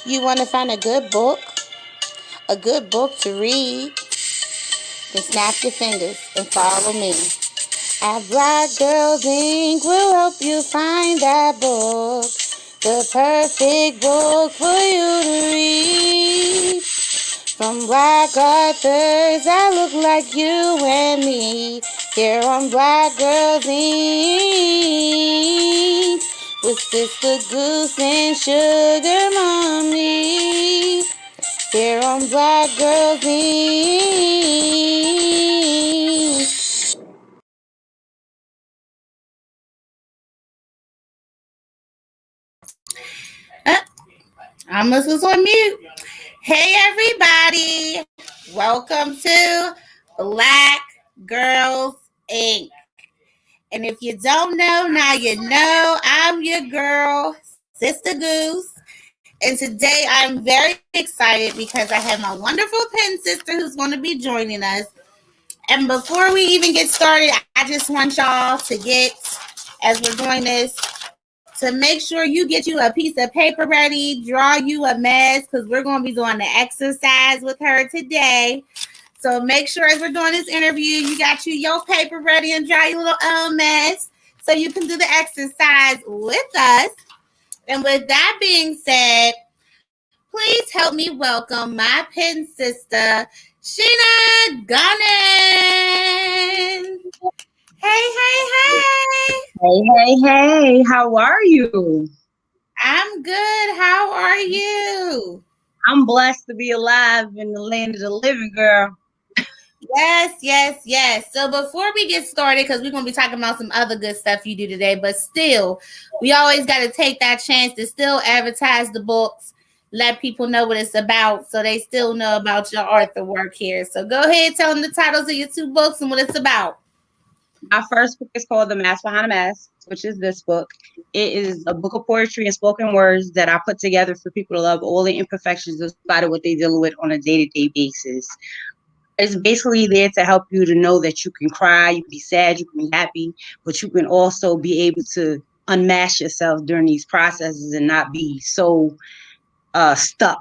You want to find a good book to read? Then snap your fingers and follow me. At Black Girls Inc. will help you find that book. The perfect book for you to read. From black authors that look like you and me. Here on Black Girls Inc. With Sister Goose and Sugar Mommy. Here on Black Girls Inc. Uh, I almost was on mute. Hey everybody, welcome to Black Girls Inc. And if you don't know, now you know. I'm your girl, Sister Goose. And today I'm very excited because I have my wonderful pen sister who's going to be joining us. And before we even get started, I just want y'all to get, as we're doing this, to make sure you get you a piece of paper ready, draw you a mess, because we're going to be doing the exercise with her today. So make sure as we're doing this interview, you got your paper ready and draw your little mess so you can do the exercise with us. And with that being said, please help me welcome my pen sister, Shana Gourdine. Hey, hey, hey. Hey, how are you? I'm good. How are you? I'm blessed to be alive in the land of the living, girl. Yes. So before we get started, because we're going to be talking about some other good stuff you do today, but still, we always got to take that chance to still advertise the books, let people know what it's about so they still know about your author work here. So go ahead, tell them the titles of your two books and what it's about. My first book is called The Mask Behind a Mask, which is this book. It is a book of poetry and spoken words that I put together for people to love all the imperfections despite of what they deal with on a day-to-day basis. It's basically there to help you to know that you can cry, you can be sad, you can be happy, but you can also be able to unmask yourself during these processes and not be so stuck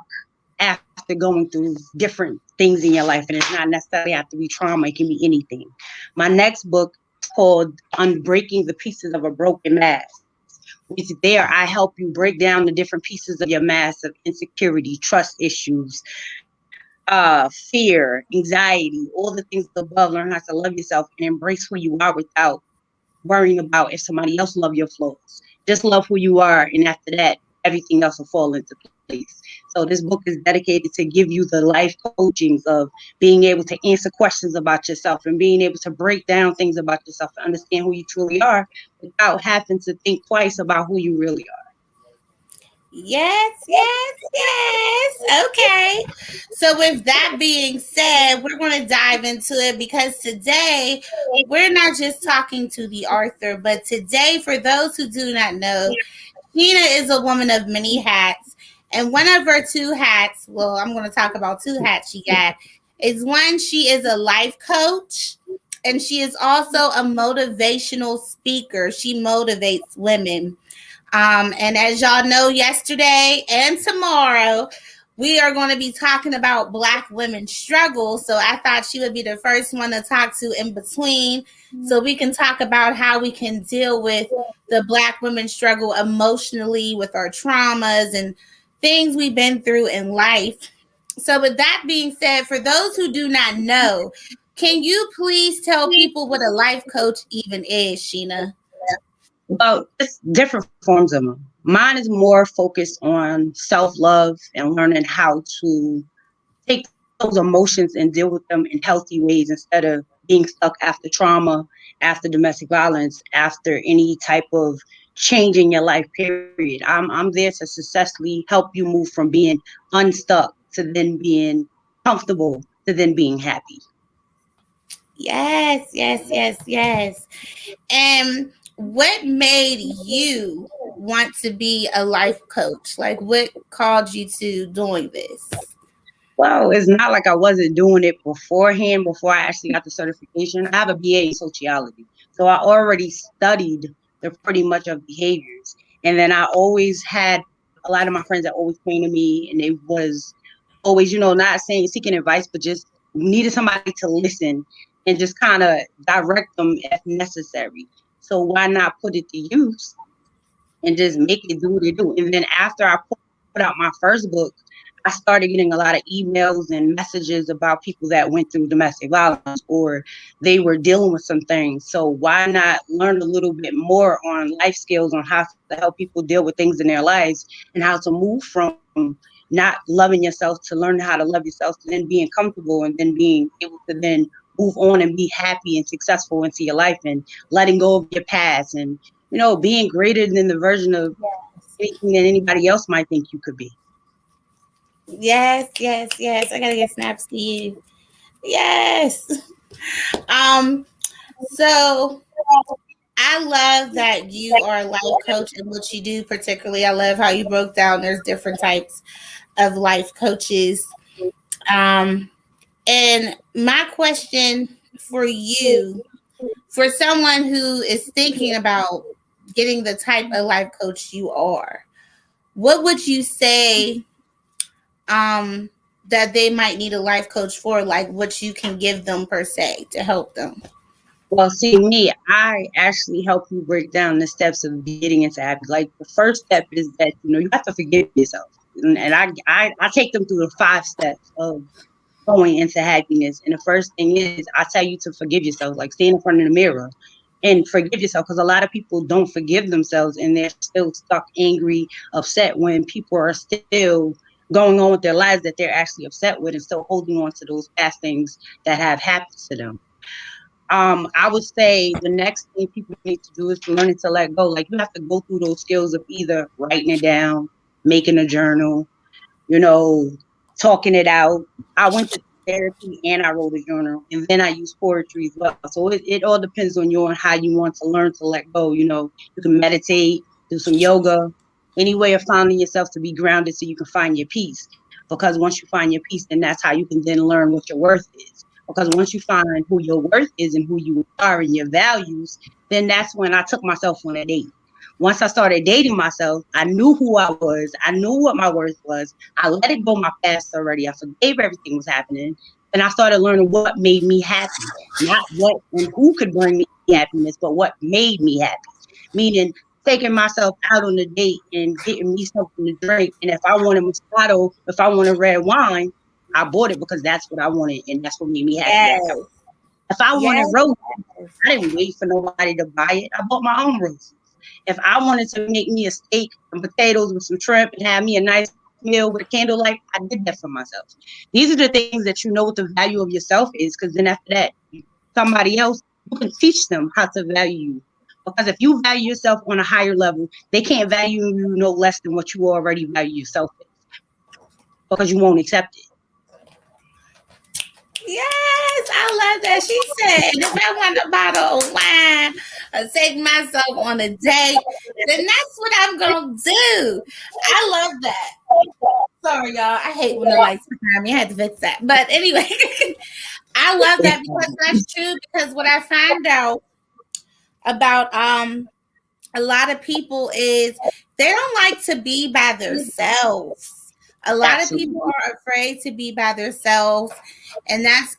after going through different things in your life. And it's not necessarily have to be trauma, it can be anything. My next book is called Unbreaking the Pieces of a Broken Mask, which there I help you break down the different pieces of your mask of insecurity, trust issues, fear, anxiety, all the things above. Learn how to love yourself and embrace who you are without worrying about if somebody else love your flaws. Just love who you are, and after that, everything else will fall into place. So this book is dedicated to give you the life coachings of being able to answer questions about yourself and being able to break down things about yourself and understand who you truly are without having to think twice about who you really are. Yes. Okay. So, with that being said, we're going to dive into it because today we're not just talking to the author, but today, for those who do not know, Nina is a woman of many hats. And one of her two hats, well, I'm going to talk about two hats she got, is one, she is a life coach. And she is also a motivational speaker. She motivates women. And as y'all know, yesterday and tomorrow, we are going to be talking about Black women's struggle. So I thought she would be the first one to talk to in between so we can talk about how we can deal with the Black women's struggle emotionally with our traumas and things we've been through in life. So with that being said, for those who do not know, can you please tell people what a life coach even is, Sheena? Well, it's different forms of them. Mine is more focused on self-love and learning how to take those emotions and deal with them in healthy ways instead of being stuck after trauma, after domestic violence, after any type of change in your life, period. I'm there to successfully help you move from being unstuck to then being comfortable to then being happy. Yes. And what made you want to be a life coach? Like, what called you to doing this? Well, it's not like I wasn't doing it beforehand, before I actually got the certification. I have a BA in sociology. So I already studied the pretty much of behaviors. And then I always had a lot of my friends that always came to me, and they was always, not saying seeking advice, but just needed somebody to listen and just kind of direct them if necessary. So why not put it to use and just make it do what it do? And then after I put out my first book, I started getting a lot of emails and messages about people that went through domestic violence or they were dealing with some things. So why not learn a little bit more on life skills on how to help people deal with things in their lives and how to move from not loving yourself to learn how to love yourself to then being comfortable and then being able to then move on and be happy and successful into your life and letting go of your past and being greater than the version of anything that anybody else might think you could be. Yes, yes, yes. I gotta get snaps to you. Yes. Um, so I love that you are a life coach and what you do particularly. I love how you broke down there's different types of life coaches. Um, and my question for you, for someone who is thinking about getting the type of life coach you are, what would you say um that they might need a life coach for, like what you can give them per se to help them? Well, see, me, I actually help you break down the steps of getting into habit. Like the first step is that you have to forgive yourself, and I take them through the 5 steps of going into happiness. And the first thing is I tell you to forgive yourself, like stand in front of the mirror and forgive yourself, because a lot of people don't forgive themselves and they're still stuck, angry, upset when people are still going on with their lives that they're actually upset with and still holding on to those past things that have happened to them. I would say the next thing people need to do is learning to let go. Like you have to go through those skills of either writing it down, making a journal, you know, talking it out. I went to therapy and I wrote a journal, and then I use poetry as well. So it all depends on you and how you want to learn to let go. You can meditate, do some yoga, any way of finding yourself to be grounded so you can find your peace. Because once you find your peace, then that's how you can then learn what your worth is. Because once you find who your worth is and who you are and your values, then that's when I took myself on a date. Once I started dating myself, I knew who I was. I knew what my worth was. I let it go my past already. I forgave everything was happening. And I started learning what made me happy. Not what and who could bring me happiness, but what made me happy. Meaning taking myself out on a date and getting me something to drink. And if I wanted Moscato, if I wanted red wine, I bought it because that's what I wanted and that's what made me happy that Yes. time. If I Yes. wanted roses, I didn't wait for nobody to buy it. I bought my own roses. If I wanted to make me a steak and potatoes with some shrimp and have me a nice meal with a candlelight, I did that for myself. These are the things that you know what the value of yourself is, because then after that, somebody else, you can teach them how to value you. Because if you value yourself on a higher level, they can't value you no less than what you already value yourself as, because you won't accept it. Yes, I love that. She said, if I want a bottle of wine or take myself on a date, then that's what I'm going to do. I love that. Sorry, y'all. I hate when the lights behind me. I had to fix that. But anyway, I love that because that's true. Because what I find out about a lot of people is they don't like to be by themselves. A lot of people Absolutely. are afraid to be by themselves, and that's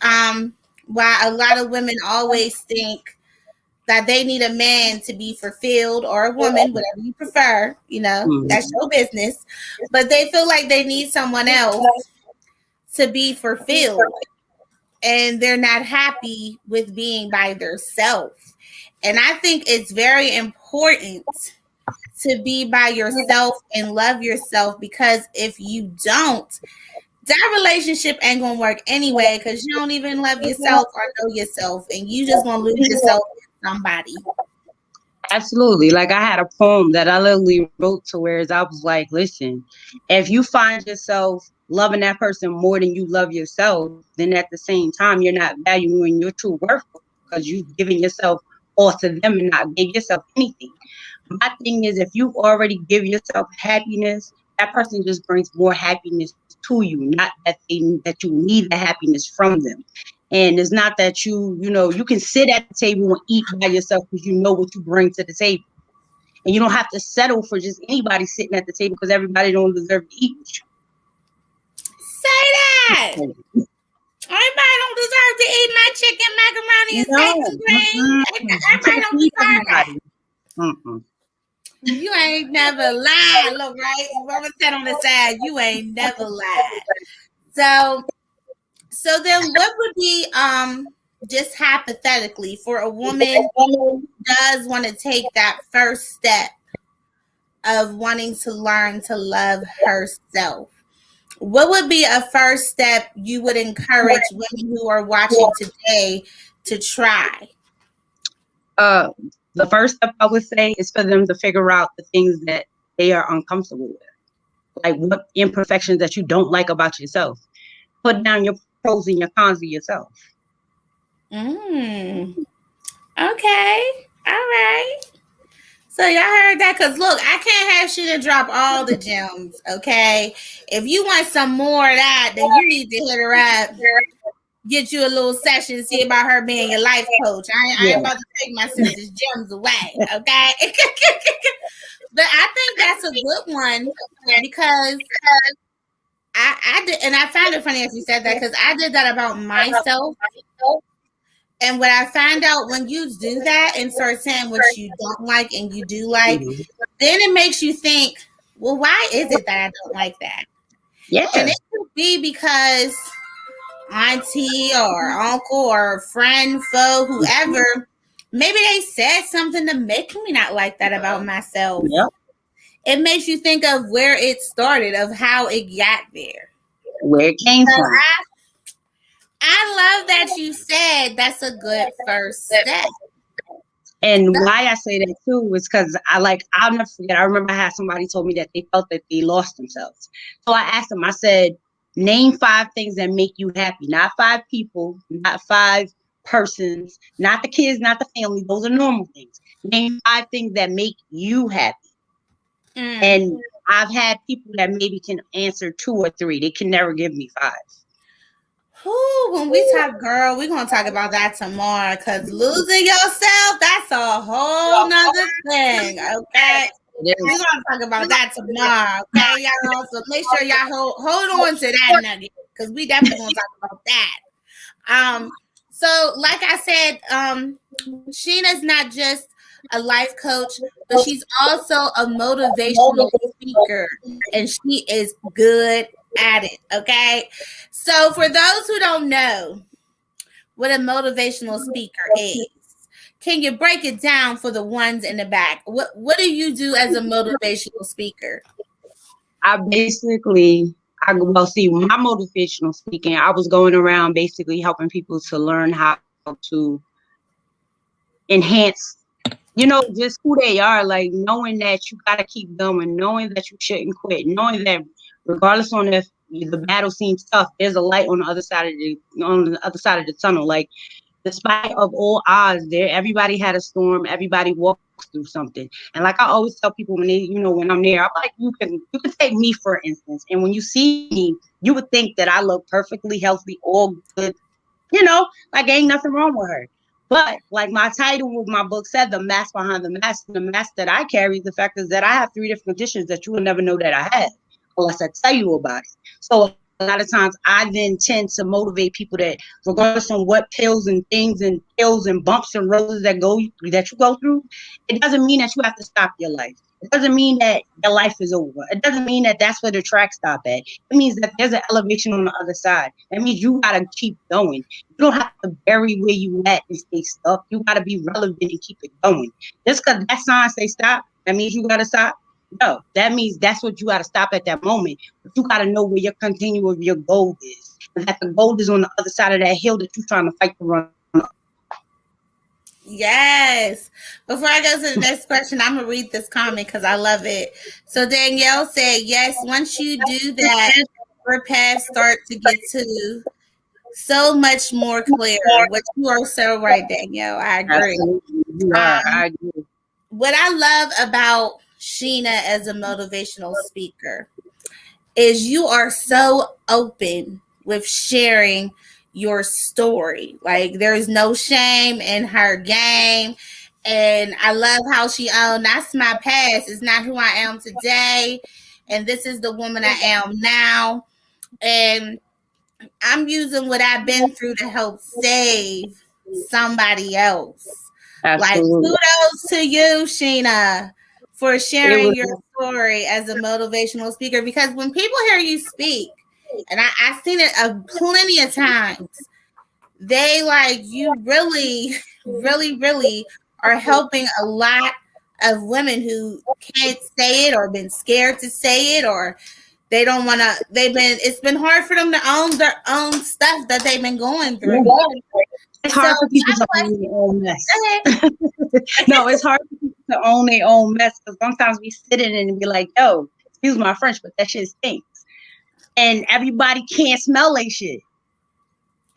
why a lot of women always think that they need a man to be fulfilled, or a woman, whatever you prefer. That's Mhm. your business. But they feel like they need someone else to be fulfilled, and they're not happy with being by themselves. And I think it's very important to be by yourself and love yourself, because if you don't, that relationship ain't gonna work anyway, because you don't even love yourself or know yourself, and you just gonna lose yourself in somebody. Absolutely. Like I had a poem that I literally wrote to where I was like, listen, if you find yourself loving that person more than you love yourself, then at the same time, you're not valuing your true worth because you've given yourself all to them and not gave yourself anything. My thing is, if you already give yourself happiness, that person just brings more happiness to you, not that you need the happiness from them. And it's not that you can sit at the table and eat by yourself because you know what you bring to the table. And you don't have to settle for just anybody sitting at the table because everybody don't deserve to eat with Say that. you. Everybody don't deserve to eat my chicken, macaroni, and steak No. and greens. You Everybody can't don't feed deserve that. everybody. Mm-mm. You ain't never lied. Look, right? Whoever said on the side, you ain't never lied. So then what would be just hypothetically for a woman who does want to take that first step of wanting to learn to love herself? What would be a first step you would encourage women who are watching today to try? The first step I would say is for them to figure out the things that they are uncomfortable with. Like what imperfections that you don't like about yourself. Put down your pros and your cons of yourself. Okay. All right. So y'all heard that? Because look, I can't have Sheena drop all the gems, okay? If you want some more of that, then you need to hit her up, get you a little session, see about her being your life coach. I ain't about to take my sister's gems away, okay? But I think that's a good one because I did, and I found it funny as you said that because I did that about myself. And what I find out when you do that and start saying what you don't like and you do like, then it makes you think, well, why is it that I don't like that? Yeah. And it could be because auntie or uncle or friend, foe, whoever, maybe they said something to make me not like that about myself. Yep. It makes you think of where it started, of how it got there. Where it came from. I love that you said that's a good first step. And why I say that too is because I'll never forget. I remember I had somebody told me that they felt that they lost themselves. So I asked them, I said, name 5 things that make you happy. Not 5 people, not 5 persons, not the kids, not the family. Those are normal things. Name 5 things that make you happy. And I've had people that maybe can answer 2 or 3. They can never give me 5. When we talk, girl, we're going to talk about that tomorrow because losing yourself, that's a whole nother thing, okay? We're going to talk about that tomorrow, okay, y'all? So make sure y'all hold on to that nugget because we definitely going to talk about that. So like I said, Sheena's not just a life coach, but she's also a motivational speaker, and she is good at it, okay? So for those who don't know what a motivational speaker is, can you break it down for the ones in the back? What do you do as a motivational speaker? My motivational speaking, I was going around basically helping people to learn how to enhance, just who they are, like knowing that you got to keep going, knowing that you shouldn't quit, knowing that regardless on if the battle seems tough, there's a light on the other side of the tunnel. Like despite of all odds, everybody had a storm, everybody walks through something. And like I always tell people when I'm there, I'm like, you can take me for instance, and when you see me, you would think that I look perfectly healthy, all good, like ain't nothing wrong with her. But like my title of my book said, the mask behind the mask, the mask that I carry, the fact is that I have 3 different conditions that you will never know that I have unless I tell you about it. So a lot of times I then tend to motivate people that regardless on what pills and things and pills and bumps and roses that you go through, it doesn't mean that you have to stop your life. It doesn't mean that your life is over. It doesn't mean that that's where the track stop at. It means that there's an elevation on the other side. That means you got to keep going. You don't have to bury where you at and stay stuck. You got to be relevant and keep it going. Just because that sign say stop, that means you got to stop. No, that means that's what you got to stop at that moment. But you got to know where your continuum of your goal is. And that the goal is on the other side of that hill that you're trying to fight to run up. Yes. Before I go to the next question, I'm going to read this comment because I love it. So Danielle said, yes, once you do that, your path starts to get to so much more clear, which you are so right, Danielle. I agree. You are. I agree. What I love about Sheena as a motivational speaker is you are so open with sharing your story. Like there's no shame in her game. And I love how she owned, that's my past. It's not who I am today. And this is the woman I am now. And I'm using what I've been through to help save somebody else. Like, Absolutely. kudos to you, Sheena, for It sharing was your story as a motivational speaker. Because when people hear you speak, and I've seen it plenty of times, they like you really, really, really are helping a lot of women who can't say it or been scared to say it, or they don't want to, it's been hard for them to own their own stuff that they've been going through. it's So hard for people my to own their own mess. question, No, it's hard for people to own their own mess because sometimes we sit in it and be like, yo, excuse my French, but that shit stinks. And everybody can't smell like shit.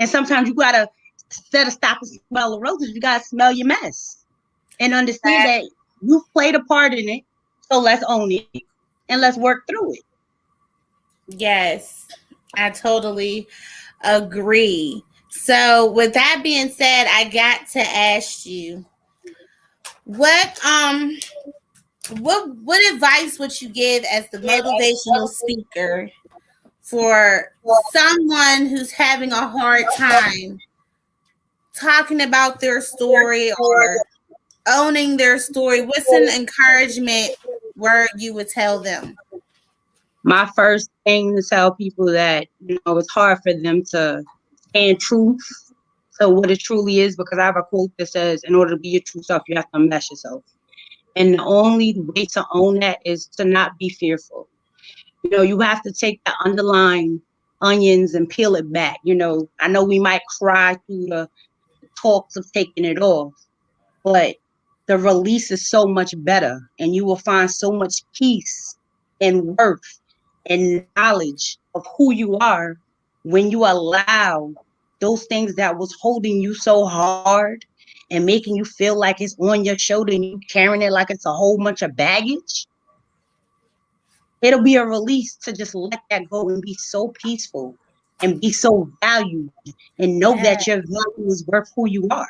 And sometimes you gotta, instead of stop and smell the roses, you gotta smell your mess and understand that you played a part in it. So let's own it and let's work through it. yes, I totally agree. So with that being said, I got to ask you, what what advice would you give as the motivational speaker for someone who's having a hard time talking about their story or owning their story? What's an encouragement word you would tell them? My first thing to tell people that, it's hard for them to stand truth. So what it truly is, because I have a quote that says, in order to be your true self, you have to unmask yourself. And the only way to own that is to not be fearful. You have to take the underlying onions and peel it back. I know we might cry through the talks of taking it off, but the release is so much better, and you will find so much peace and worth and knowledge of who you are when you allow those things that was holding you so hard and making you feel like it's on your shoulder and you carrying it like it's a whole bunch of baggage. It'll be a release to just let that go and be so peaceful and be so valued and know Yeah. that your value is worth who you are.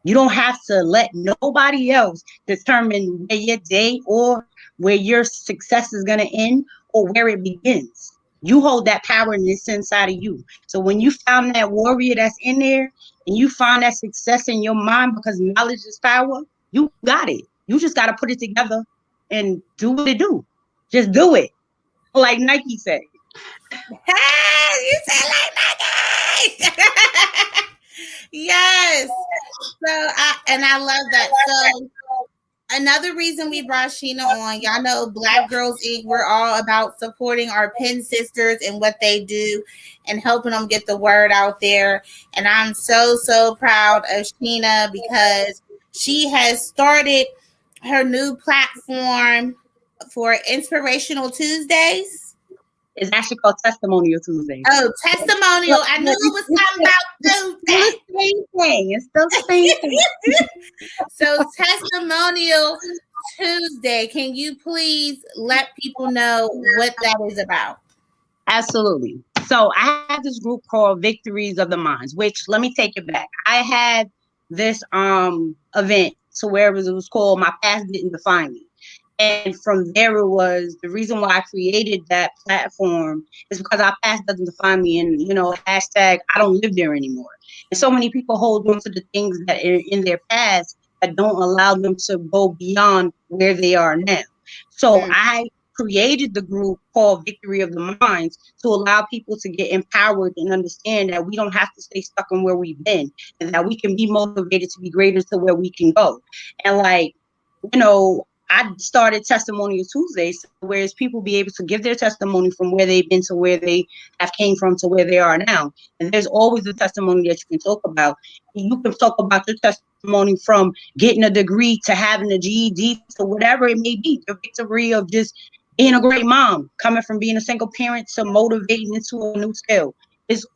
You don't have to let nobody else determine where your day or where your success is going to end or where it begins. You hold that power and it's inside of you. So when you found that warrior that's in there and you find that success in your mind, because knowledge is power, you got it. You just got to put it together and do what it do. Just do it. Like Nike said. Hey, you sound like Nike. Yes. I love that. So another reason we brought Sheena on, y'all know Black Girls Inc. We're all about supporting our pen sisters and what they do and helping them get the word out there. And I'm so proud of Sheena because she has started her new platform for Inspirational Tuesdays. It's actually called Testimonial Tuesday. Oh, testimonial. I knew it was something about Tuesday. It's the same thing. It's still the same thing. So, Testimonial Tuesday, can you please let people know what that is about? Absolutely. So I have this group called Victories of the Minds, which, let me take it back. I had this event to where it was called My Past Didn't Define Me. And from there, it was the reason why I created that platform is because our past doesn't define me. And, hashtag, I don't live there anymore. And so many people hold on to the things that are in their past that don't allow them to go beyond where they are now. So I created the group called Victory of the Minds to allow people to get empowered and understand that we don't have to stay stuck in where we've been and that we can be motivated to be greater to where we can go. And I started Testimonial Tuesdays, whereas people be able to give their testimony from where they've been to where they have came from to where they are now. And there's always a testimony that you can talk about. You can talk about your testimony from getting a degree to having a GED to whatever it may be. The victory of just being a great mom, coming from being a single parent to motivating into a new skill. It's,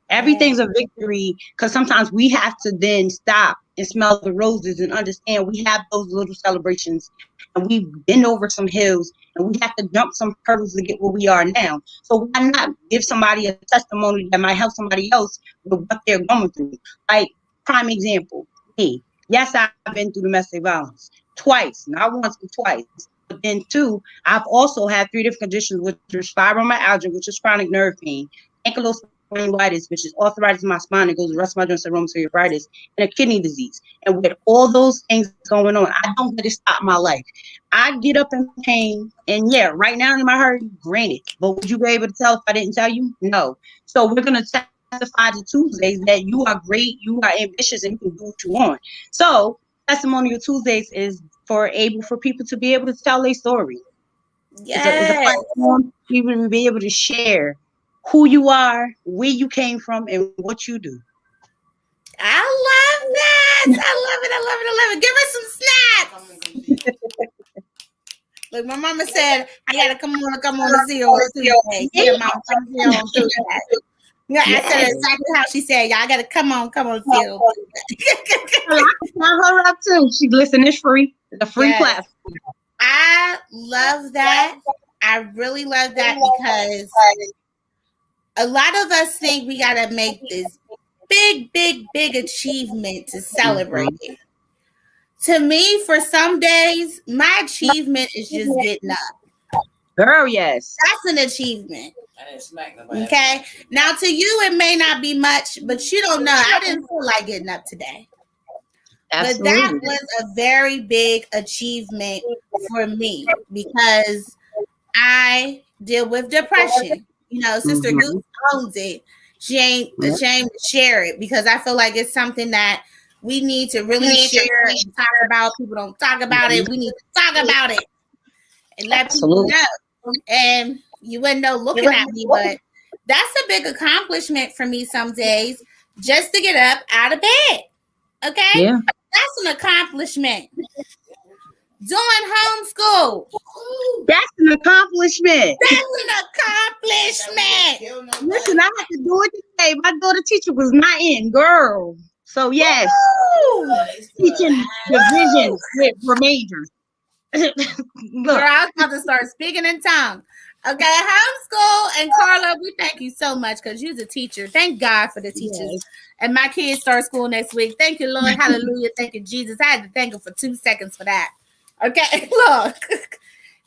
everything's a victory because sometimes we have to then stop and smell the roses and understand we have those little celebrations and we've been over some hills and we have to jump some hurdles to get where we are now. So why not give somebody a testimony that might help somebody else with what they're going through? Like, prime example, me. Yes, I've been through domestic violence twice, not once, but twice. But then two, I've also had 3 different conditions, which is fibromyalgia, which is chronic nerve pain, ankylospondylitis, which is arthritis in my spine, it goes the rest of my joints, and rheumatoid arthritis, and a kidney disease. And with all those things going on, I don't let it stop my life. I get up in pain, and yeah, right now in my heart, granted. But would you be able to tell if I didn't tell you? No. So we're gonna testify to Tuesdays that you are great, you are ambitious, and you can do what you want. So Testimonial Tuesdays is for people to be able to tell their story. It's a Yes. platform for people to be able to share who you are, where you came from, and what you do. I love that. I love it. I love it. I love it. Give her some snaps. Look, my mama said, I gotta come on and see her on Tuesday. Yeah, mama, come see her on Tuesday. Yeah, I said it exactly how she said. Y'all gotta come on see her on Tuesday. I can sign her up too. She listen, it's free. It's a free platform. I love that. I really love that because a lot of us think we gotta make this big achievement to celebrate it. To me, for some days, my achievement is just getting up. Girl, yes. That's an achievement. Okay. Now, to you, it may not be much, but you don't know. I didn't feel like getting up today. Absolutely. But that was a very big achievement for me because I deal with depression. You know, Sister Goose owns it. She ain't ashamed to share it because I feel like it's something that we need to really share and talk about. People don't talk about it. We need to talk about it and let people know. And you wouldn't know looking at me, but that's a big accomplishment for me some days just to get up out of bed. Okay? Yeah. That's an accomplishment. Doing homeschool. That's an accomplishment. That's an accomplishment. Listen, I had to do it today. My daughter teacher was not in, girl. So yes, teaching division for majors. Girl, I was about to start speaking in tongues. Okay, homeschool and Carla, we thank you so much because you're a teacher. Thank God for the teachers. Yes. And my kids start school next week. Thank you, Lord. Hallelujah. Thank you, Jesus. I had to thank him for 2 seconds for that. Okay, look.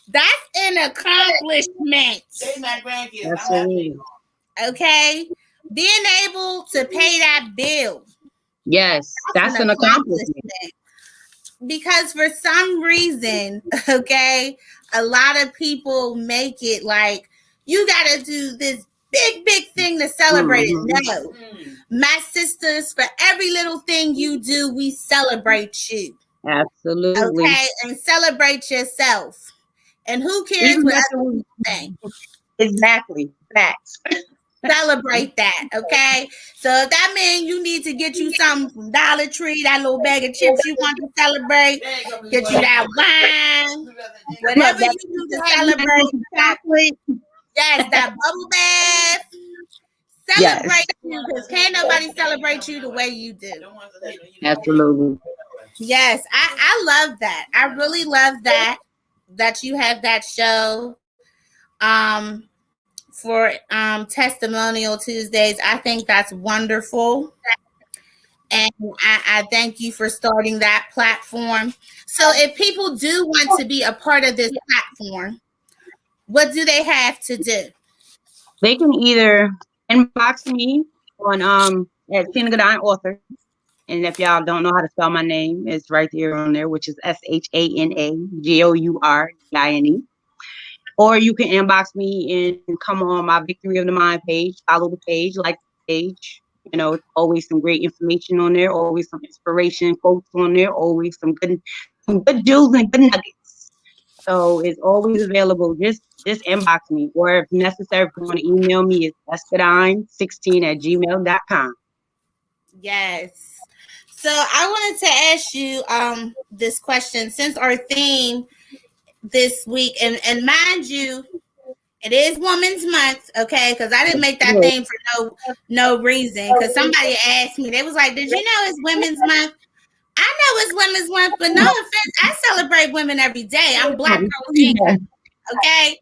That's an accomplishment. My grandkids. Absolutely. Okay. Being able to pay that bill. Yes, that's an accomplishment. Because for some reason, okay, a lot of people make it like you got to do this big thing to celebrate it. No. My sisters, for every little thing you do, we celebrate you. Absolutely. Okay, and celebrate yourself. And who cares what other people think? Exactly. Facts. Celebrate that, okay? So if that means you need to get you something from Dollar Tree, that little bag of chips you want to celebrate, get you that wine, whatever you do to celebrate. Yes, that bubble bath. Celebrate you because can't nobody celebrate you the way you do. Absolutely. Yes, I love that. I really love that you have that show. For Testimonial Tuesdays. I think that's wonderful. And I thank you for starting that platform. So if people do want to be a part of this platform, what do they have to do? They can either inbox me on at Shana Gourdine author. And if y'all don't know how to spell my name, it's right there on there, which is SHANAGOURDINE. Or you can inbox me and come on my Victory of the Mind page, follow the page, like the page. You know, it's always some great information on there, always some inspiration quotes on there, always some good jewels and good nuggets. So it's always available. Just inbox me. Or if necessary, if you want to email me, it's sgourdine16@gmail.com. Yes. So I wanted to ask you this question since our theme this week, and mind you, it is Women's Month, okay? Because I didn't make that thing for no reason. Because somebody asked me, they was like, "Did you know it's Women's Month?" I know it's Women's Month, but no offense, I celebrate women every day. I'm Black Girl King, okay?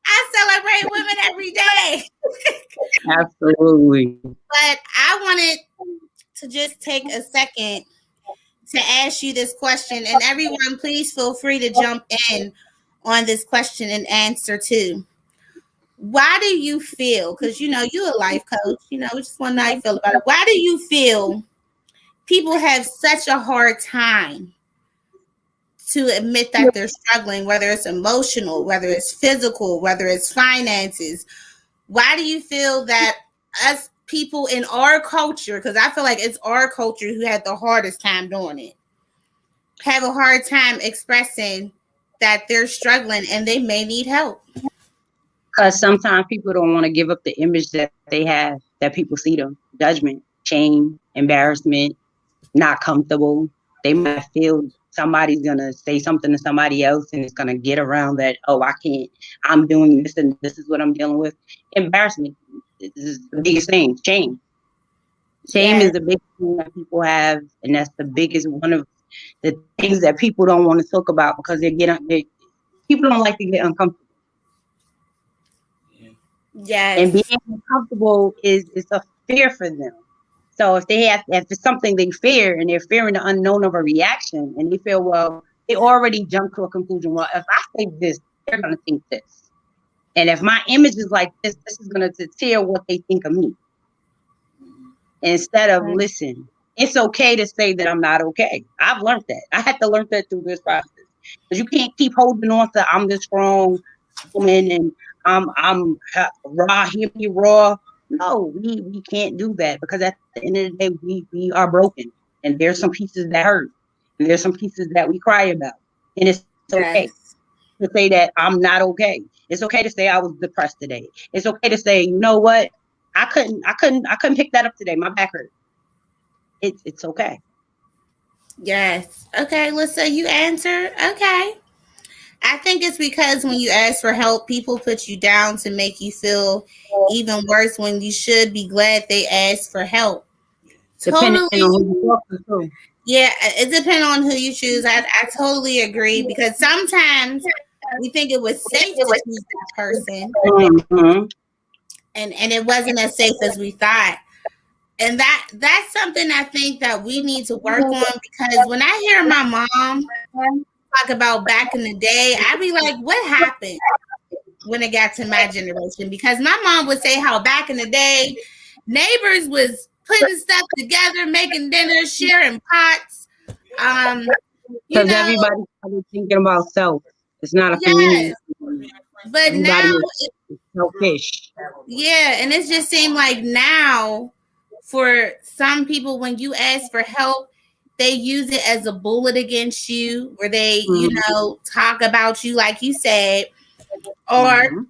I celebrate women every day. Absolutely. But I wanted to just take a second to ask you this question, and everyone, please feel free to jump in on this question and answer too. Why do you feel, because you're a life coach, we just want to know how you feel about it. Why do you feel people have such a hard time to admit that they're struggling, whether it's emotional, whether it's physical, whether it's finances? Why do you feel that us people in our culture, because I feel like it's our culture who had the hardest time doing it, have a hard time expressing that they're struggling and they may need help? Because sometimes people don't want to give up the image that they have, that people see them. Judgment, shame, embarrassment, not comfortable. They might feel somebody's going to say something to somebody else and it's going to get around that, oh, I can't, I'm doing this and this is what I'm dealing with. Embarrassment is the biggest thing. Shame. Shame is the biggest thing that people have, and that's the biggest one of the things that people don't want to talk about because people don't like to get uncomfortable. Yes. And being uncomfortable is a fear for them. So if it's something they fear and they're fearing the unknown of a reaction and they feel, well, they already jumped to a conclusion. Well, if I say this, they're going to think this. And if my image is like this is going to tear what they think of me. Instead of, listen, it's okay to say that I'm not okay. I've learned that. I had to learn that through this process. Because you can't keep holding on to I'm the strong woman and I'm raw, hear me raw. No, we can't do that because at the end of the day, we are broken. And there's some pieces that hurt. And there's some pieces that we cry about. And it's okay to say that I'm not okay. It's okay to say I was depressed today. It's okay to say, you know what? I couldn't pick that up today. My back hurt. It's okay. Yes. Okay, Lisa, you answered. Okay. I think it's because when you ask for help, people put you down to make you feel even worse when you should be glad they asked for help. Depending on who you talk to. Yeah, it depends on who you choose. I totally agree because sometimes we think it was safe to choose that person, and it wasn't as safe as we thought. And that's something I think that we need to work on, because when I hear my mom talk about back in the day, I'd be like, what happened when it got to my generation? Because my mom would say how back in the day, neighbors was putting stuff together, making dinner, sharing pots. Because everybody's thinking about self. It's not a community. But everybody now is selfish. Yeah, and it just seemed like now for some people, when you ask for help, they use it as a bullet against you, where they, talk about you, like you said, or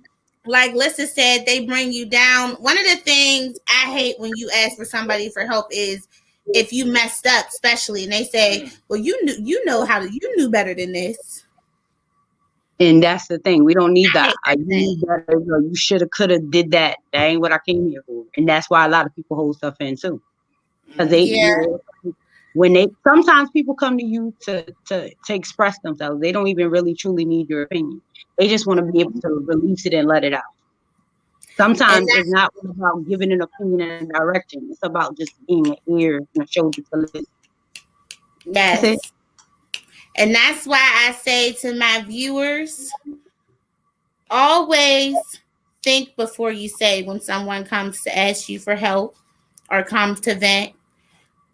like Lissa said, they bring you down. One of the things I hate when you ask for somebody for help is if you messed up, especially, and they say, well, you knew better than this. And that's the thing. We don't need that. You need that. You shoulda, coulda, did that. That ain't what I came here for. And that's why a lot of people hold stuff in too. Because sometimes people come to you to express themselves. They don't even really truly need your opinion. They just want to be able to release it and let it out. Sometimes it's not about giving an opinion and a direction. It's about just being an ear and a shoulder to listen. Yes. And that's why I say to my viewers, always think before you say when someone comes to ask you for help or comes to vent.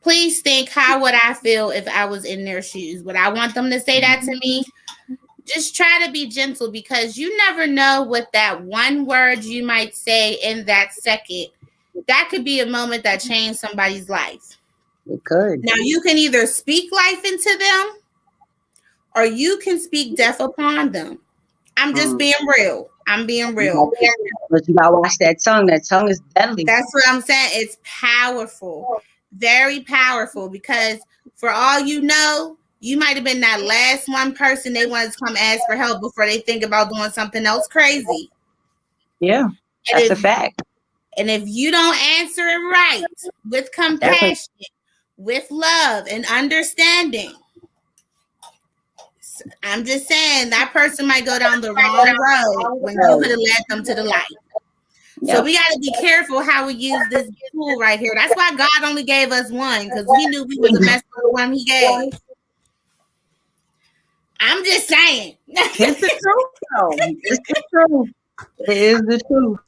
Please think, how would I feel if I was in their shoes? Would I want them to say that to me? Just try to be gentle, because you never know what that one word you might say in that second, that could be a moment that changed somebody's life. It could. Now, you can either speak life into them or you can speak death upon them. I'm just being real. I'm being real. But you gotta watch that tongue. That tongue is deadly. That's what I'm saying. It's powerful. Very powerful, because for all you know, you might have been that last one person they wanted to come ask for help before they think about doing something else crazy. Yeah, that's a fact. And if you don't answer it right, with compassion, with love and understanding, I'm just saying that person might go down the wrong road when you could have led them to the light. So we got to be careful how we use this tool right here. That's why God only gave us one, because he knew we was a mess with the one he gave. I'm just saying. It's the truth, though. It's the truth. It is the truth.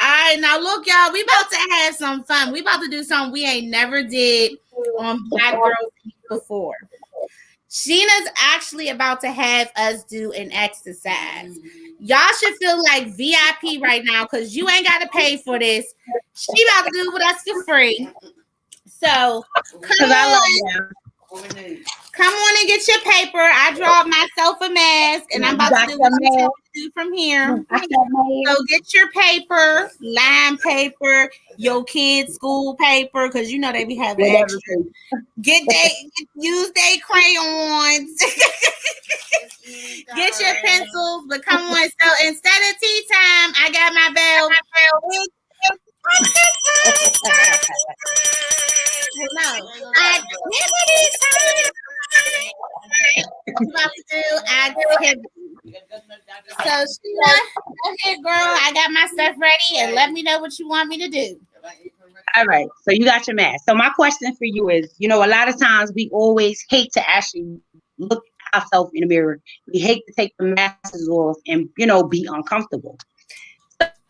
All right, now look, y'all. We about to have some fun. We about to do something we ain't never did on Black Girls before. Sheena's actually about to have us do an exercise. Y'all should feel like VIP right now because you ain't got to pay for this. She about to do it with us for free. So come on. Come on and get your paper. I draw myself a mask and I'm about to do what you tell me to do from here. So get your paper, line paper, your kids' school paper, because you know they be having extra. Use their crayons. Get your pencils, but come on. So instead of tea time, I got my bell. So Sheila, go ahead, girl. I got my stuff ready, and let me know what you want me to do. All right. So you got your mask. So my question for you is, a lot of times we always hate to actually look at ourselves in the mirror. We hate to take the masks off and, be uncomfortable.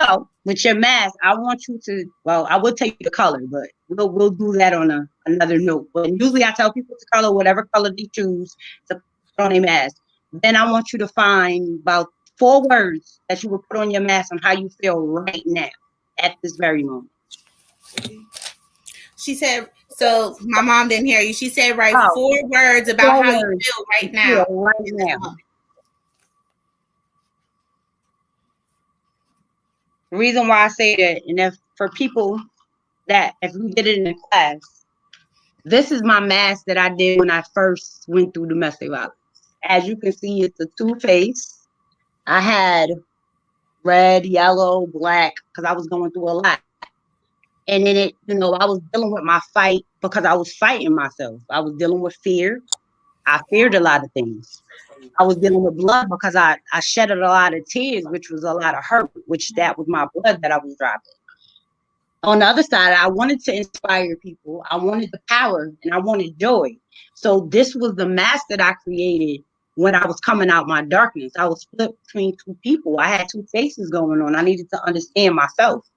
So with your mask, I want you to, I will tell you the color, but we'll do that on another note. But usually I tell people to color whatever color they choose to put on a mask. Then I want you to find about 4 words that you will put on your mask on how you feel right now at this very moment. She said, so my mom didn't hear you. She said, write 4 words about how you feel right now. The reason why I say that, and if for people that, if we did it in a class, this is my mask that I did when I first went through domestic violence. As you can see, it's a 2-face. I had red, yellow, black, because I was going through a lot. And then I was dealing with my fight because I was fighting myself. I was dealing with fear. I feared a lot of things. I was dealing with blood because I shedded a lot of tears, which was a lot of hurt, which that was my blood that I was dropping. On the other side, I wanted to inspire people. I wanted the power and I wanted joy. So this was the mask that I created when I was coming out my darkness. I was split between 2 people. I had 2 faces going on. I needed to understand myself.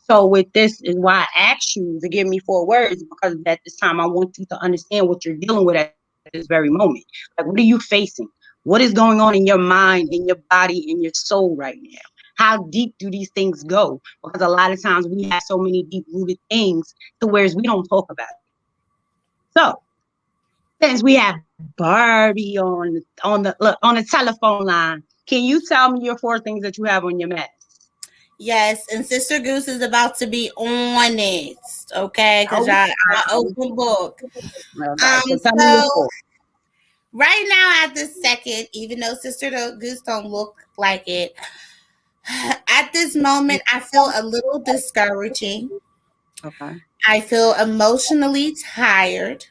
So with this is why I asked you to give me 4 words, because at this time I want you to understand what you're dealing with at this very moment. Like, what are you facing? What is going on in your mind, in your body, in your soul right now? How deep do these things go? Because a lot of times we have so many deep-rooted things to where we don't talk about it. So since we have Barbie on the telephone line, can you tell me your 4 things that you have on your mask? Yes, and Sister Goose is about to be honest, okay? Because I open book. So right now at this second, even though Sister Goose don't look like it, at this moment I feel a little discouraging. Okay. I feel emotionally tired,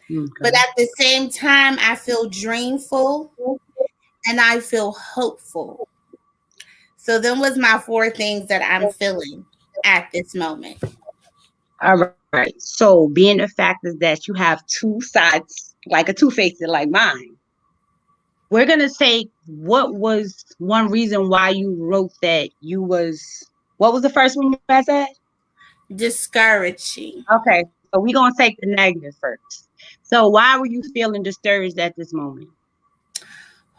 but at the same time I feel dreamful and I feel hopeful. So then was my 4 things that I'm feeling at this moment. All right. So being the fact is that you have 2 sides, like a 2-face like mine. We're going to say, what was one reason why you wrote that what was the first one you guys said? Discouraging. Okay. So we're going to take the negative first. So why were you feeling discouraged at this moment?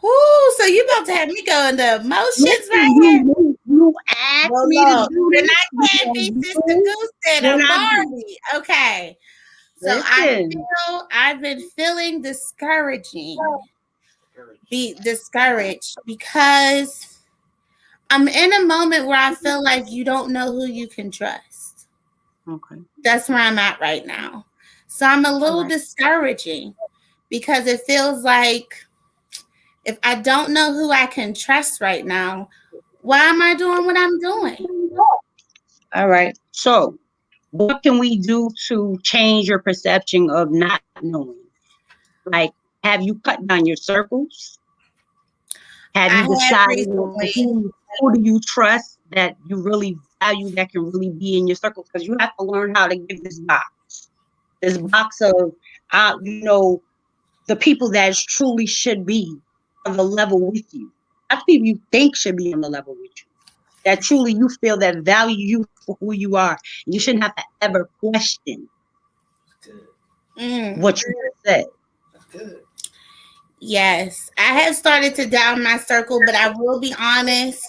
Ooh, so you about to have me go into emotions right here? You asked me to do this. And I can't be Sister Goose and I'm Barbie. Okay. So I've been feeling discouraging. Be discouraged because I'm in a moment where I feel like you don't know who you can trust. Okay. That's where I'm at right now. So I'm a little discouraging because it feels like if I don't know who I can trust right now, why am I doing what I'm doing? All right. So what can we do to change your perception of not knowing? Like, have you cut down your circles? Have you decided who do you trust that you really value that can really be in your circle, because you have to learn how to give this box of, the people that truly should be on the level with you. Not people you think should be on the level with you. That truly you feel that value you for who you are. You shouldn't have to ever question what you just said. That's good. Yes, I have started to down my circle, but I will be honest,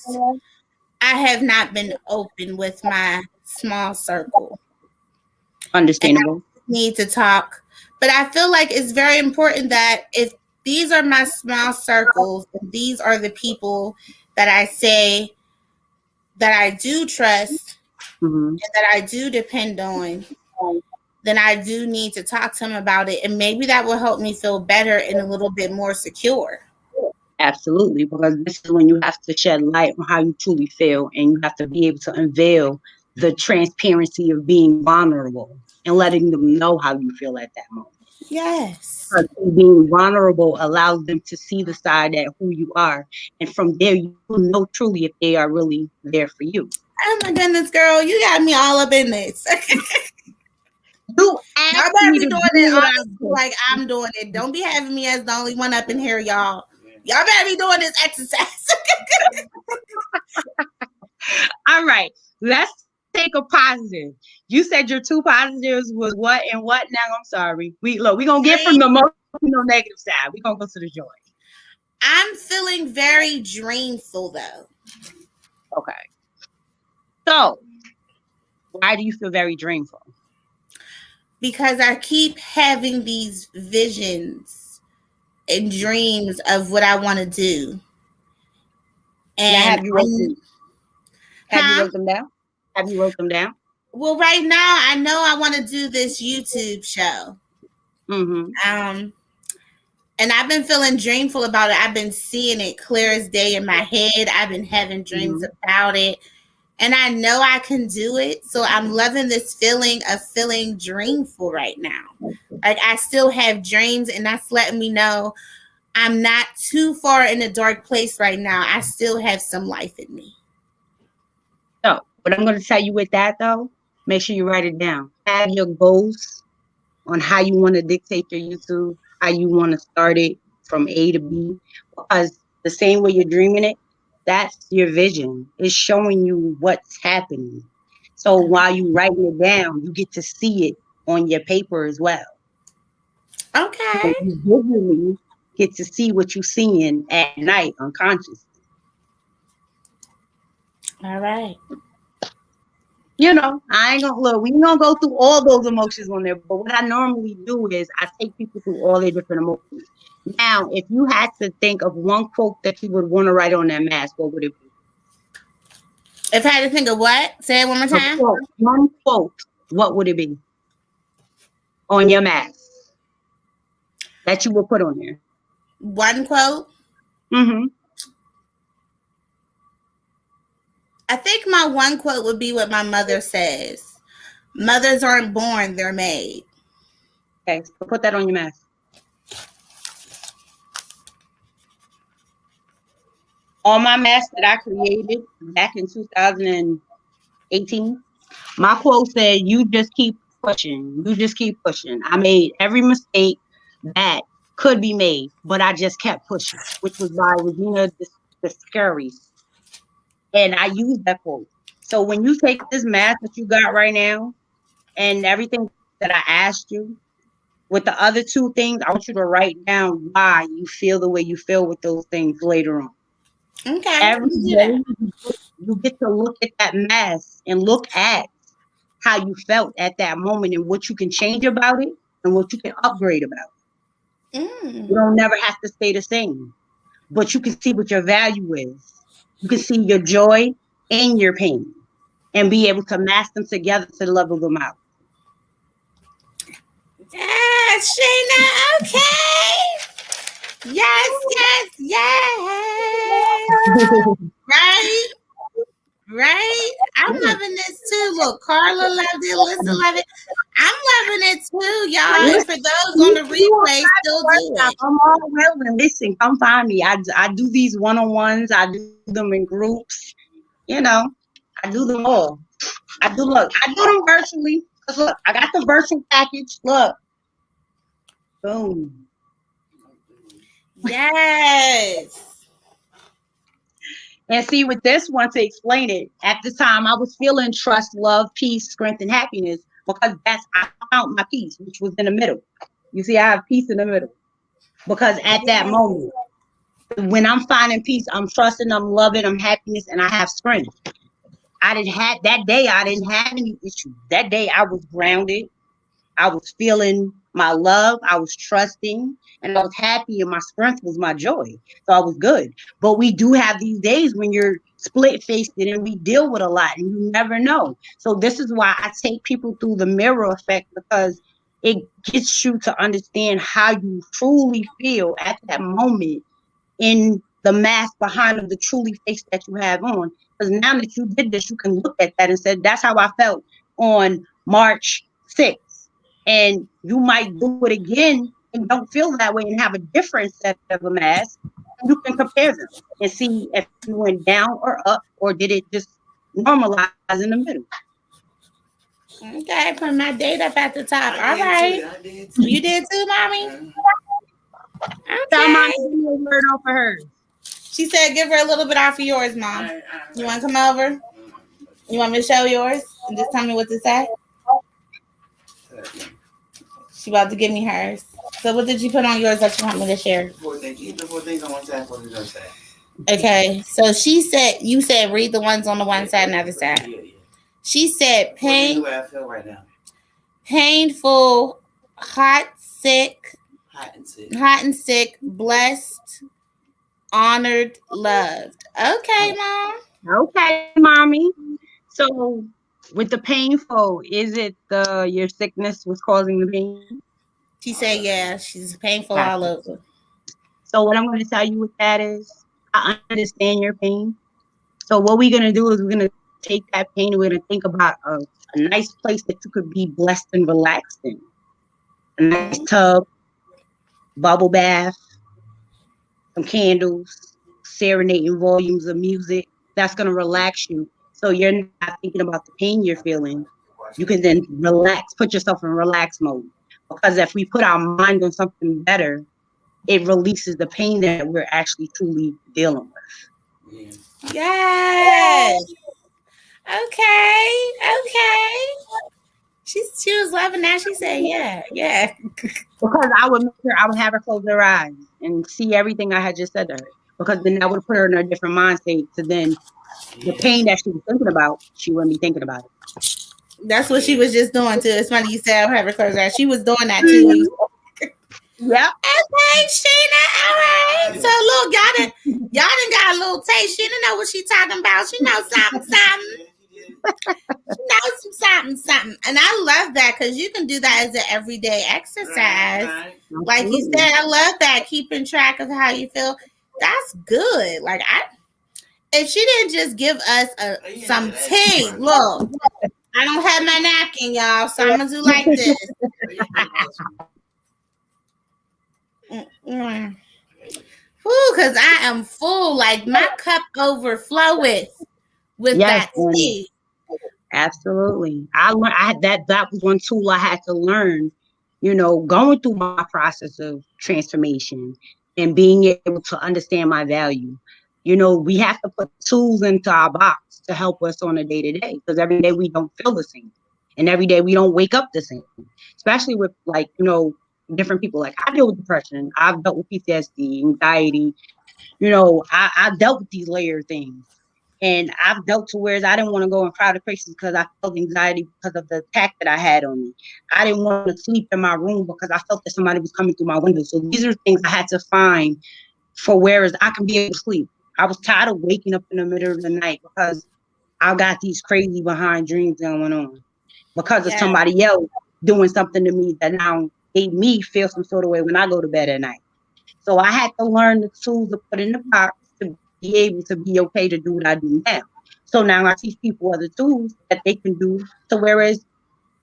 I have not been open with my small circle. And I Understandable. need to talk. But I feel like it's very important that if these are my small circles, and these are the people that I say that I do trust Mm-hmm. and that I do depend on, then I do need to talk to them about it. And maybe that will help me feel better and a little bit more secure. Absolutely, because this is when you have to shed light on how you truly feel, and you have to be able to unveil the transparency of being vulnerable and letting them know how you feel at that moment. Yes. Because being vulnerable allows them to see the side that who you are, and from there you will know truly if they are really there for you. Oh my goodness, girl, you got me all up in this. You Y'all asked better me be to doing do it what I honestly do. like I'm doing it. Don't be having me as the only one up in here, y'all. Y'all better be doing this exercise. All right, let's take a positive. You said your two positives was what and what? Now I'm sorry. We're gonna get from the emotional negative side. We're gonna go to the joy. I'm feeling very dreamful though, Okay. So why do you feel very dreamful? because I keep having these visions and dreams of what I want to do. Now And have you wrote huh? them down? Have you wrote them down? Well, right now I know I want to do this YouTube show. Mm-hmm. And I've been feeling dreamful about it. I've been seeing it clear as day in my head. I've been having dreams about it. And I know I can do it. So I'm loving this feeling of feeling dreamful right now. Like I still have dreams, and that's letting me know I'm not too far in a dark place right now. I still have some life in me. So what I'm gonna tell you with that though, make sure you write it down. Have your goals on how you want to dictate your YouTube, how you want to start it from A to B. Because the same way you're dreaming it, that's your vision. It's showing you what's happening. So while you writing it down, you get to see it on your paper as well. So Okay. you visually get to see what you're seeing at night unconsciously. All right. I ain't gonna look, we ain't gonna go through all those emotions on there, but what I normally do is I take people through all their different emotions. Now, if you had to think of one quote that you would want to write on that mask, what would it be? If I had to think of what? Say it one more time. One quote, what would it be on your mask that you would put on there? One quote. Mm-hmm. I think my one quote would be what my mother says. Mothers aren't born, they're made. Okay, so put that on your mask. On my mask that I created back in 2018, my quote said, "You just keep pushing. You just keep pushing." I made every mistake that could be made, but I just kept pushing, which was by Regina the Scurries. And I used that quote. So when you take this mask that you got right now and everything that I asked you, with the other two things, I want you to write down why you feel the way you feel with those things later on. Okay, Every let me do day, that. you get to look at that mask and look at how you felt at that moment and what you can change about it and what you can upgrade about it. You don't never have to stay the same, but you can see what your value is. You can see your joy and your pain and be able to mash them together to level them out. Yes, Shana. Okay. Yes, yes, yes. Right, right. I'm loving this too. Look, Carla loved it. Lisa loved it. I'm loving it too, y'all. And for those on the replay, still do it. I'm all willing. Listen, come find me. I do these one-on-ones. I do them in groups. You know, I do them all. I do them virtually. 'Cause look, I got the virtual package. Look, boom. Yes. And see, with this one, to explain it, at the time I was feeling trust, love, peace, strength, and happiness because I found my peace, which was in the middle. You see, I have peace in the middle because at that moment, when I'm finding peace, I'm trusting, I'm loving, I'm happiness, and I have strength. I didn't have that day. I didn't have any issues. That day, I was grounded. I was feeling my love. I was trusting, and I was happy. And my strength was my joy. So I was good. But we do have these days when you're split faced and we deal with a lot, and you never know. So this is why I take people through the mirror effect because it gets you to understand how you truly feel at that moment in the mask behind of the truly face that you have on. Because now that you did this, you can look at that and say, that's how I felt on March 6th. And you might do it again and don't feel that way and have a different set of a mask. And you can compare them and see if you went down or up, or did it just normalize in the middle. Okay, put my date up at the top. All right. You did too, mommy? Tell mom Okay. to give me a word off of hers. She said, give her a little bit off of yours, mom. You want to come over? You want me to show yours? And just tell me what to say? She about to give me hers. So what did you put on yours that you want me to share? The 4 things on one side, 4 things on the side. Okay. So she said, you said read the ones on the one side and the other side. Yeah. She said The way I feel right now. Painful, hot, sick, Hot and sick, blessed, honored, loved. Okay, mom. Okay, mommy. So with the painful, is it your sickness was causing the pain? She said, yeah, she's painful Gotcha. all over. So what I'm going to tell you with that is, I understand your pain. So what we're going to do is we're going to take that pain and we're going to think about a nice place that you could be blessed and relaxed in. A nice tub, bubble bath, some candles, serenading volumes of music. That's going to relax you. So you're not thinking about the pain you're feeling. You can then relax, put yourself in relax mode. Because if we put our mind on something better, it releases the pain that we're actually truly dealing with. Yes. Okay. She was loving that. She said, yeah. Because I would have her close her eyes and see everything I had just said to her. Because then I would put her in a different mind state. So then the pain that she was thinking about, she wouldn't be thinking about it. That's what she was just doing too. It's funny you said have her close her eyes. She was doing that too. Yep. Okay, Sheena. All right. So look, y'all done got a little taste. Sheena know what she talking about. She knows something. She knows something. And I love that because you can do that as an everyday exercise. Right. Like you said, I love that. Keeping track of how you feel. That's good. Like if she didn't just give us some tea, look, I don't have my napkin, y'all, so I'm gonna do like this. Because I am full. Like my cup overfloweth with that tea. Absolutely. I learned that was one tool I had to learn, going through my process of transformation and being able to understand my value. We have to put tools into our box to help us on a day-to-day, because every day we don't feel the same. And every day we don't wake up the same, especially with different people. Like I deal with depression. I've dealt with PTSD, anxiety. I dealt with these layered things. And I've dealt to where I didn't want to go in crowded places because I felt anxiety because of the attack that I had on me. I didn't want to sleep in my room because I felt that somebody was coming through my window. So these are things I had to find for whereas I can be able to sleep. I was tired of waking up in the middle of the night because I got these crazy behind dreams going on because of somebody else doing something to me that now made me feel some sort of way when I go to bed at night. So I had to learn the tools to put in the box to be able to be okay to do what I do now. So now I teach people other tools that they can do. So whereas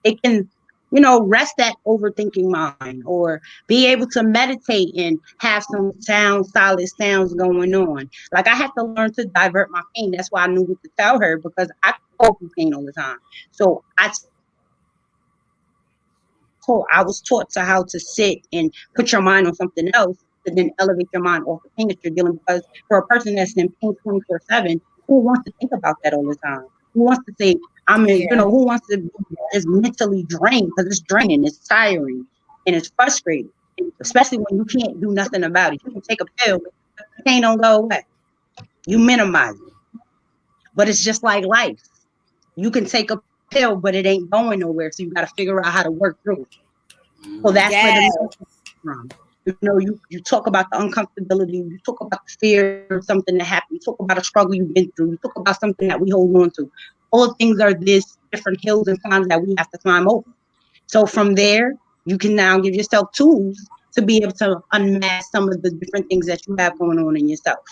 they can, rest that overthinking mind or be able to meditate and have some solid sounds going on. Like I had to learn to divert my pain. That's why I knew what to tell her, because I awful pain all the time. So I was taught to how to sit and put your mind on something else to then elevate your mind off the pain that you're dealing. Because for a person that's in pain 24/7, who wants to think about that all the time? Who wants to say, who wants to is mentally drained, because it's draining, it's tiring, and it's frustrating, especially when you can't do nothing about it. You can take a pill, but the pain don't go away. You minimize it. But it's just like life. You can take a pill, but it ain't going nowhere. So you got to figure out how to work through it. So that's where the message comes from. You talk about the uncomfortability, you talk about the fear of something that happened, you talk about a struggle you've been through, you talk about something that we hold on to. All things are this different hills and climbs that we have to climb over. So from there, you can now give yourself tools to be able to unmask some of the different things that you have going on in yourself.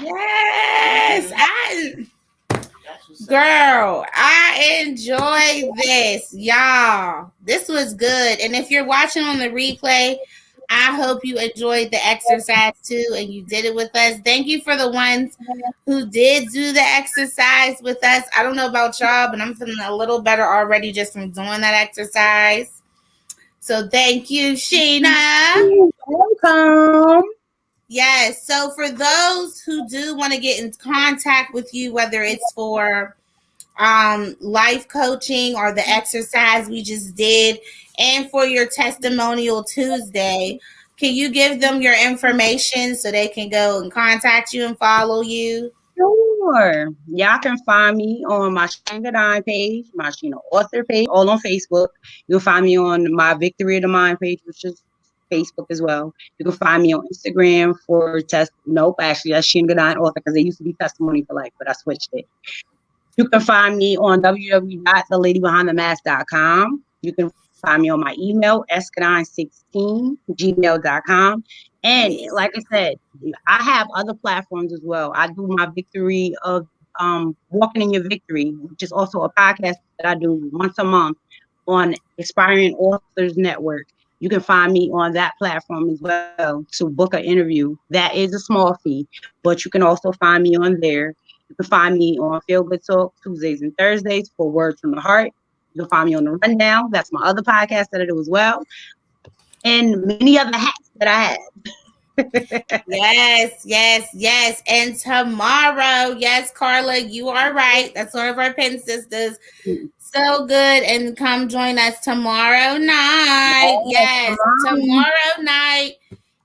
Yes, girl, I enjoy this, y'all. This was good. And if you're watching on the replay, I hope you enjoyed the exercise too and you did it with us. Thank you for the ones who did do the exercise with us. I don't know about y'all, but I'm feeling a little better already just from doing that exercise. So thank you, Sheena. Welcome. Yes. So for those who do want to get in contact with you, whether it's for life coaching or the exercise we just did, and for your testimonial Tuesday, can you give them your information so they can go and contact you and follow you? Sure. Y'all can find me on my Shana Gourdine page, my Shana author page, all on Facebook. You'll find me on my Victory of the Mind page, which is Facebook as well. You can find me on Instagram for actually that's Shana Gourdine author, because they used to be Testimony for Life, but I switched it. You can find me on www.theladybehindthemask.com. You can find me on my email, escadine16gmail.com. And like I said, I have other platforms as well. I do my Victory of Walking in Your Victory, which is also a podcast that I do once a month on Aspiring Authors Network. You can find me on that platform as well to book an interview. That is a small fee, but you can also find me on there. You can find me on Feel Good Talk Tuesdays and Thursdays for Words from the Heart. You can find me on The Rundown. That's my other podcast that I do as well. And many other hats that I have. Yes. And tomorrow, yes, Carla, you are right. That's one of our pen sisters. So good. And come join us tomorrow night. Yes, tomorrow night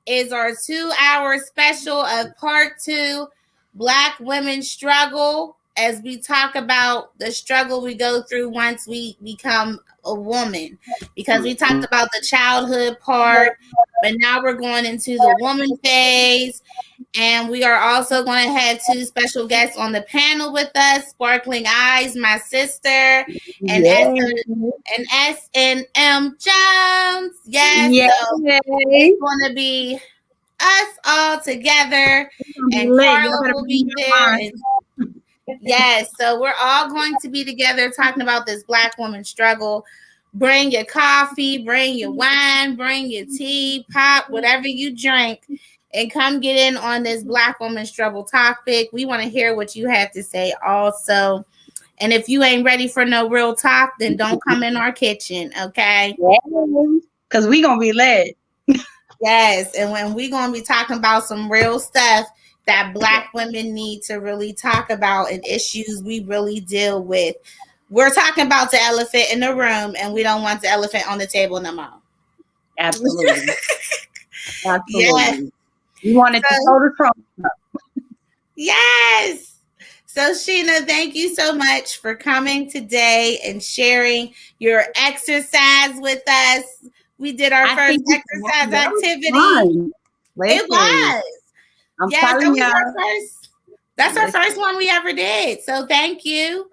is our 2-hour special of part 2, Black Women Struggle, as we talk about the struggle we go through once we become a woman. Because we talked about the childhood part, but now we're going into the woman phase. And we are also going to have 2 special guests on the panel with us, Sparkling Eyes, my sister, and S&M Jones. Yes, so it's going to be us all together, and Carla will be there. Yes, so we're all going to be together talking about this Black woman struggle. Bring your coffee, bring your wine, bring your tea, pop, whatever you drink, and come get in on this Black woman struggle topic. We want to hear what you have to say also. And if you ain't ready for no real talk, then don't come in our kitchen, okay? Because we going to be lit. Yes, and when we're going to be talking about some real stuff that Black women need to really talk about and issues we really deal with. We're talking about the elephant in the room, and we don't want the elephant on the table no more. Absolutely. Yes. You want it to go to Trump. Yes. So, Sheena, thank you so much for coming today and sharing your exercise with us. We did our first exercise activity. It was. Yes, that was our first. That's our first one we ever did. So thank you.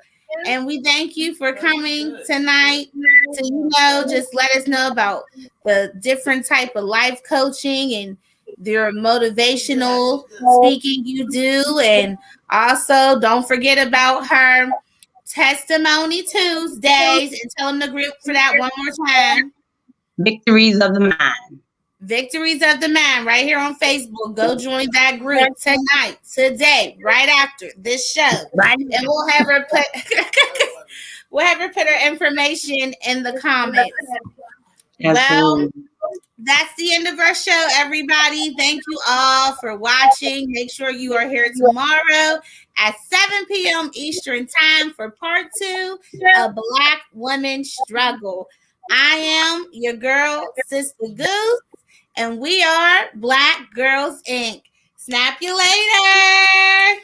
And we thank you for coming tonight to, just let us know about the different type of life coaching and your motivational speaking you do. And also don't forget about her Testimony Tuesdays, and tell them the group for that one more time. Victories of the Mind. Victories of the Mind right here on Facebook. Go join that group tonight, today, right after this show. Right. And we'll have her put her information in the comments. Absolutely. Well, that's the end of our show, everybody. Thank you all for watching. Make sure you are here tomorrow at 7 p.m. Eastern Time for part 2 of Black Women Struggle. I am your girl, Sister Goose, and we are Black Girls Inc. Snap you later.